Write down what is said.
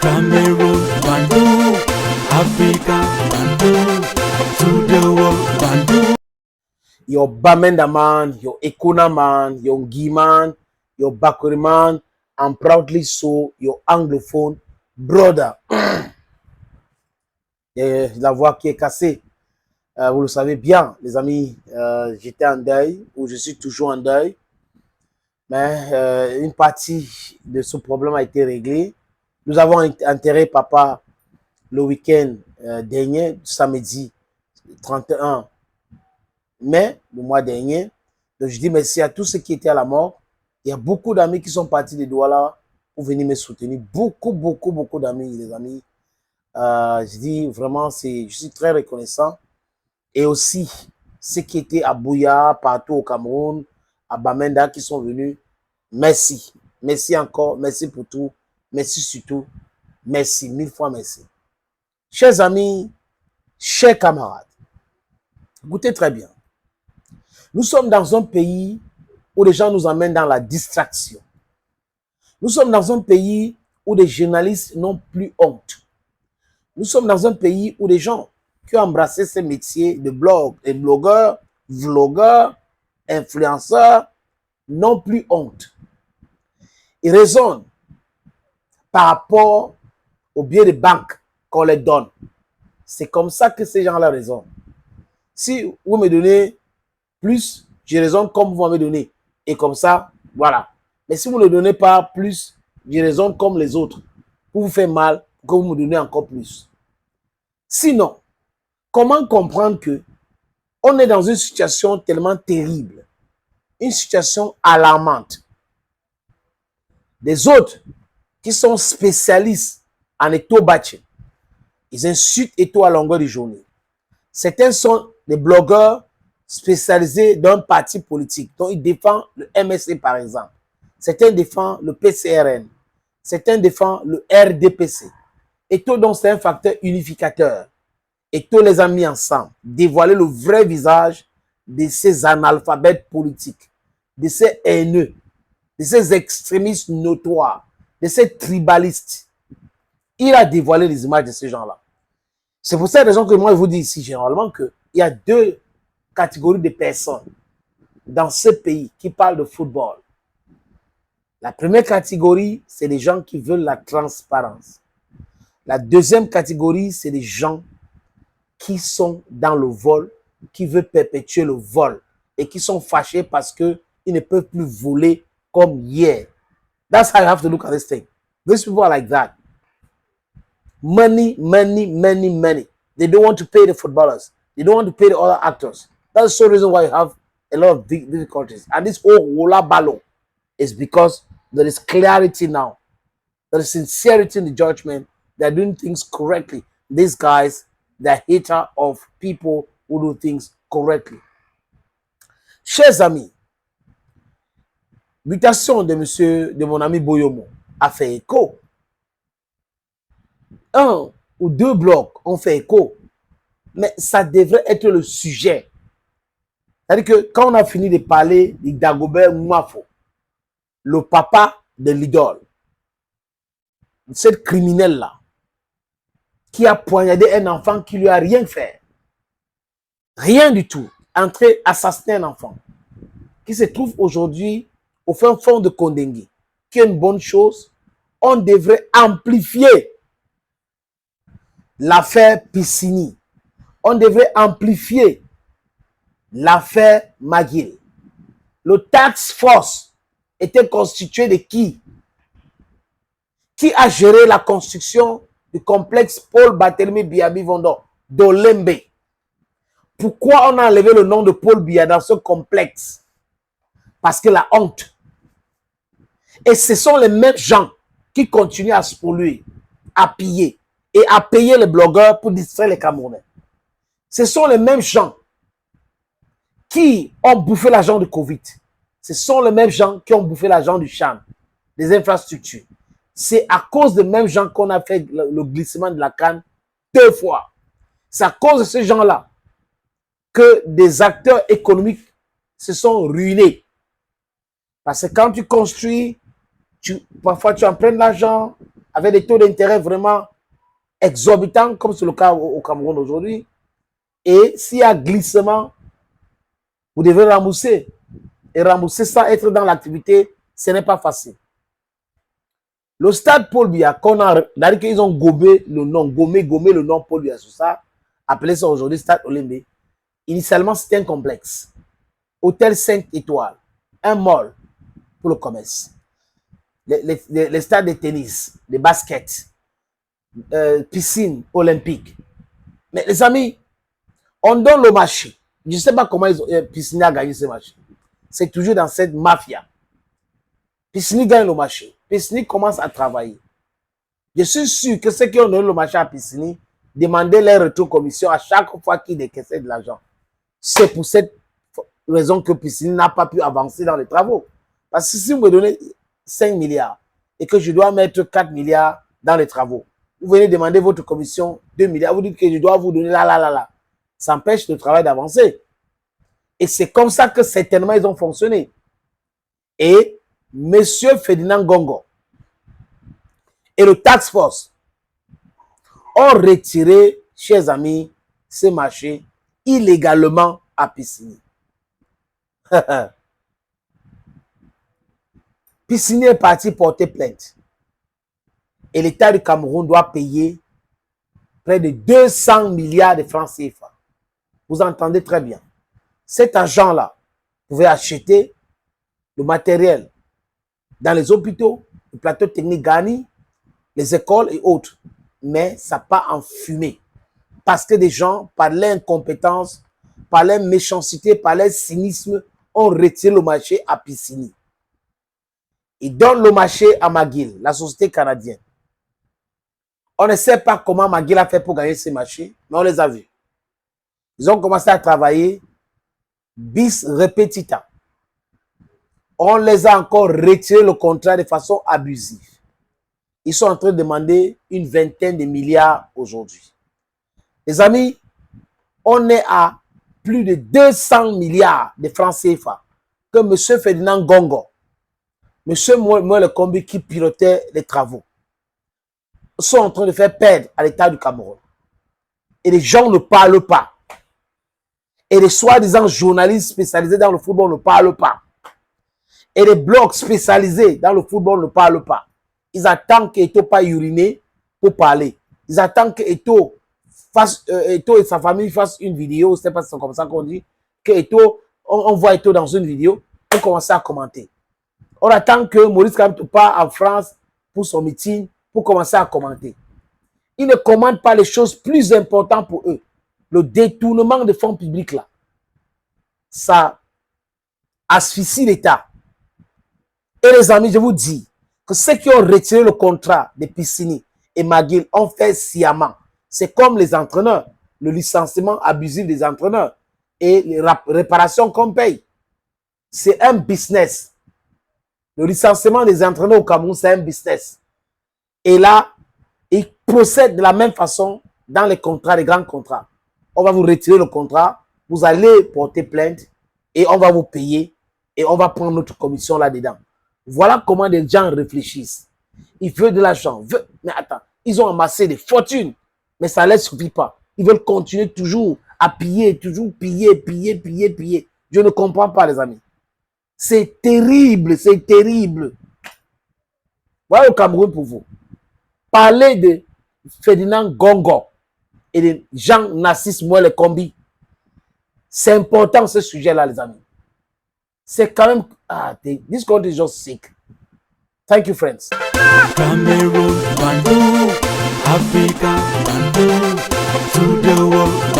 Cameroon, Bandung, Africa, Bandung, to the world, Bandung. Your Bamenda man, your Ekuna man, your Ngi man, your Bakuri man, and proudly so, your anglophone brother. Et la voix qui est cassée. Vous le savez bien, les amis, j'étais en deuil, ou je suis toujours en deuil. Mais une partie de ce problème a été réglée. Nous avons enterré papa le week-end dernier, samedi 31 mai, le mois dernier. Donc je dis merci à tous ceux qui étaient à la mort. Il y a beaucoup d'amis qui sont partis de Douala pour venir me soutenir. Beaucoup d'amis, les amis. Je dis vraiment, je suis très reconnaissant. Et aussi, ceux qui étaient à Bouya, partout au Cameroun, à Bamenda, qui sont venus, merci. Merci encore, merci pour tout. Merci surtout. Merci, 1000 fois merci. Chers amis, chers camarades, écoutez très bien. Nous sommes dans un pays où les gens nous emmènent dans la distraction. Nous sommes dans un pays où les journalistes n'ont plus honte. Nous sommes dans un pays où les gens qui ont embrassé ces métiers de blogueurs, vlogueurs, influenceurs n'ont plus honte. Ils raisonnent par rapport au billet de banque qu'on les donne. C'est comme ça que ces gens-là raisonnent. Si vous me donnez plus, je raisonne comme vous m'avez donné. Et comme ça, voilà. Mais si vous ne donnez pas plus, je raisonne comme les autres. Pour vous faire mal, que vous me donnez encore plus. Sinon, comment comprendre que on est dans une situation tellement terrible, une situation alarmante. Des autres qui sont spécialistes en éto-batching, ils insultent Eto à longueur de journée. Certains sont des blogueurs spécialisés d'un parti politique, dont ils défendent le MSC par exemple. Certains défendent le PCRN. Certains défendent le RDPC. Eto, donc, c'est un facteur unificateur. Eto les a mis ensemble, dévoiler le vrai visage de ces analphabètes politiques, de ces haineux, de ces extrémistes notoires, de ces tribalistes. Il a dévoilé les images de ces gens-là. C'est pour cette raison que moi, je vous dis ici généralement qu'il y a deux catégories de personnes dans ce pays qui parlent de football. La première catégorie, c'est les gens qui veulent la transparence. La deuxième catégorie, c'est les gens qui sont dans le vol, qui veulent perpétuer le vol et qui sont fâchés parce qu'ils ne peuvent plus voler comme hier. That's how you have to look at this thing. These people are like that. Money. They don't want to pay the footballers. They don't want to pay the other actors. That's the reason why you have a lot of difficulties. And this whole Wola Balo is because there is clarity now. There is sincerity in the judgment. They're doing things correctly. These guys, they're haters of people who do things correctly. Chers amis, mutation de mon ami Boyomo a fait écho. Un ou deux blocs ont fait écho, mais ça devrait être le sujet. C'est-à-dire que quand on a fini de parler de Dagobert Mwafo, le papa de l'idole, cette criminelle-là, qui a poignardé un enfant qui lui a rien fait, rien du tout, entré assassiner un enfant, qui se trouve aujourd'hui au fin fond de Kondengi, qui est une bonne chose, on devrait amplifier l'affaire Piscini. On devrait amplifier l'affaire McGill. Le task force était constitué de qui? Qui a géré la construction du complexe Paul Barthélemy Biabi Vondor d'Olembe? Pourquoi on a enlevé le nom de Paul Biya dans ce complexe? Parce que la honte. Et ce sont les mêmes gens qui continuent à se polluer, à piller et à payer les blogueurs pour distraire les Camerounais. Ce sont les mêmes gens qui ont bouffé l'argent du Covid. Ce sont les mêmes gens qui ont bouffé l'argent du CHAN, des infrastructures. C'est à cause des mêmes gens qu'on a fait le glissement de la canne 2 fois. C'est à cause de ces gens-là que des acteurs économiques se sont ruinés. Parce que quand tu construis, parfois tu empruntes l'argent avec des taux d'intérêt vraiment exorbitants, comme c'est le cas au Cameroun aujourd'hui. Et s'il y a glissement, vous devez rembourser. Et rembourser sans être dans l'activité, ce n'est pas facile. Le stade Paul Biya, c'est-à-dire qu'ils ont gommé le nom, gommé le nom Paul Biya sur ça, appelé ça aujourd'hui stade Olembe. Initialement, c'était un complexe. Hôtel 5 étoiles, un mall pour le commerce. Les stades de tennis, de basket, piscine olympique. Mais les amis, on donne le marché. Je ne sais pas comment Piscine a gagné ce marché. C'est toujours dans cette mafia. Piscine gagne le marché. Piscine commence à travailler. Je suis sûr que ceux qui ont donné le marché à Piscine demandaient leur retour commission à chaque fois qu'ils décaissaient de l'argent. C'est pour cette raison que Piscine n'a pas pu avancer dans les travaux. Parce que si vous me donnez 5 milliards et que je dois mettre 4 milliards dans les travaux, vous venez demander votre commission 2 milliards, vous dites que je dois vous donner là. Ça empêche le travail d'avancer. Et c'est comme ça que certainement ils ont fonctionné. Et M. Ferdinand Gongo et le Task Force ont retiré, chers amis, ces marchés illégalement à Piscine. Piscine est parti porter plainte. Et l'État du Cameroun doit payer près de 200 milliards de francs CFA. Vous entendez très bien. Cet argent-là pouvait acheter le matériel dans les hôpitaux, le plateau technique Gani, les écoles et autres. Mais ça n'a pas enfumé. Parce que des gens, par l'incompétence, par leur méchanceté, par leur cynisme, ont retiré le marché à Piscine. Ils donnent le marché à McGill, la société canadienne. On ne sait pas comment McGill a fait pour gagner ces marchés, mais on les a vus. Ils ont commencé à travailler bis repetita. On les a encore retiré le contrat de façon abusive. Ils sont en train de demander une vingtaine de milliards aujourd'hui. Les amis, on est à plus de 200 milliards de francs CFA que M. Ferdinand Gongo, M. Moelle Kombi qui pilotait les travaux, sont en train de faire perdre à l'État du Cameroun. Et les gens ne parlent pas. Et les soi-disant journalistes spécialisés dans le football ne parlent pas. Et les blogs spécialisés dans le football ne parlent pas. Ils attendent qu'Eto pas uriner pour parler. Ils attendent qu'Eto et sa famille fassent une vidéo. C'est pas comme ça qu'on dit. Que on voit Eto dans une vidéo. On commence à commenter. On attend que Maurice Kamto part en France pour son meeting pour commencer à commenter. Ils ne commentent pas les choses plus importantes pour eux. Le détournement des fonds publics là, ça asphyxie l'État. Et les amis, je vous dis que ceux qui ont retiré le contrat de Piscine et McGill ont fait sciemment. C'est comme les entraîneurs, le licenciement abusif des entraîneurs et les réparations qu'on paye. C'est un business. Le licenciement des entraîneurs au Cameroun, c'est un business. Et là, ils procèdent de la même façon dans les contrats, les grands contrats. On va vous retirer le contrat, vous allez porter plainte et on va vous payer et on va prendre notre commission là-dedans. Voilà comment les gens réfléchissent. Ils veulent de l'argent. Mais attends, ils ont amassé des fortunes, mais ça ne leur suffit pas. Ils veulent continuer toujours à piller, toujours piller. Je ne comprends pas, les amis. C'est terrible, c'est terrible. Voilà le Cameroun pour vous. Parlez de Ferdinand Gongo et de Jean-Narcisse Moelle Kombi. C'est important ce sujet-là, les amis. C'est quand même... this country is just sick. Thank you, friends. Cameroon, Bandung, Africa, Bandung, to the world.